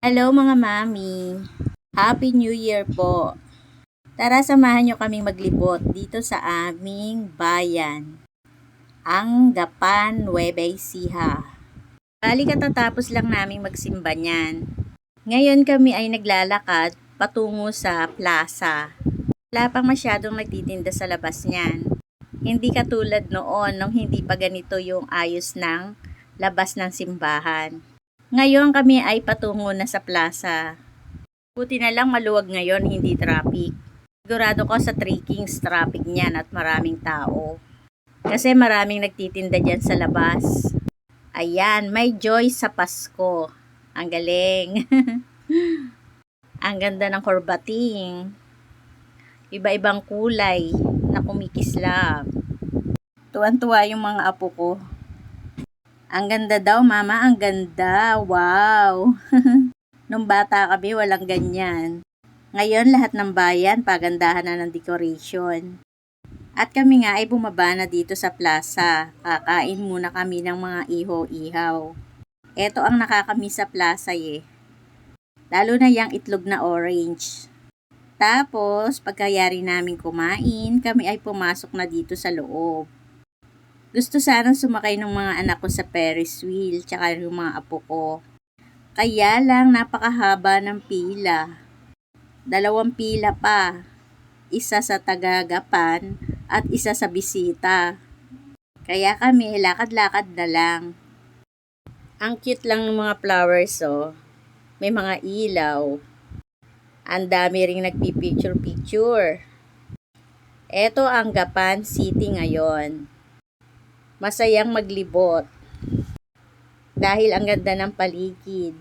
Hello mga mami! Happy New Year po! Tara samahan nyo kaming maglibot dito sa aming bayan, ang Gapan, Nueva Ecija. Bali katatapos lang naming magsimba niyan. Ngayon kami ay naglalakad patungo sa plaza. Wala pang masyadong nagtitinda sa labas niyan. Hindi katulad noon nung hindi pa ganito yung ayos ng labas ng simbahan. Ngayon kami ay patungo na sa plaza. Buti na lang maluwag ngayon, hindi traffic. Sigurado ko sa 3 Kings traffic niyan at maraming tao. Kasi maraming nagtitinda dyan sa labas. Ayan, may joy sa Pasko. Ang galing. Ang ganda ng korbating. Iba-ibang kulay na kumikislap. Tuwan-tuwa yung mga apo ko. Ang ganda daw, mama, ang ganda. Wow! Nung bata kami, walang ganyan. Ngayon, lahat ng bayan, pagandahan na ng decoration. At kami nga ay bumaba na dito sa plaza. Kakain muna kami ng mga iho-ihaw. Ito ang nakakamiss sa plaza Lalo na yung itlog na orange. Tapos, pagkayari namin kumain, kami ay pumasok na dito sa loob. Gusto sanang sumakay ng mga anak ko sa Ferris wheel, tsaka yung mga apo ko. Kaya lang napakahaba ng pila. 2 pila pa. Isa sa taga-Gapan at isa sa bisita. Kaya kami lakad-lakad na lang. Ang cute lang ng mga flowers May mga ilaw. Ang dami ring nagpipicture-picture. Ito ang Gapan City ngayon. Masayang maglibot. Dahil ang ganda ng paligid.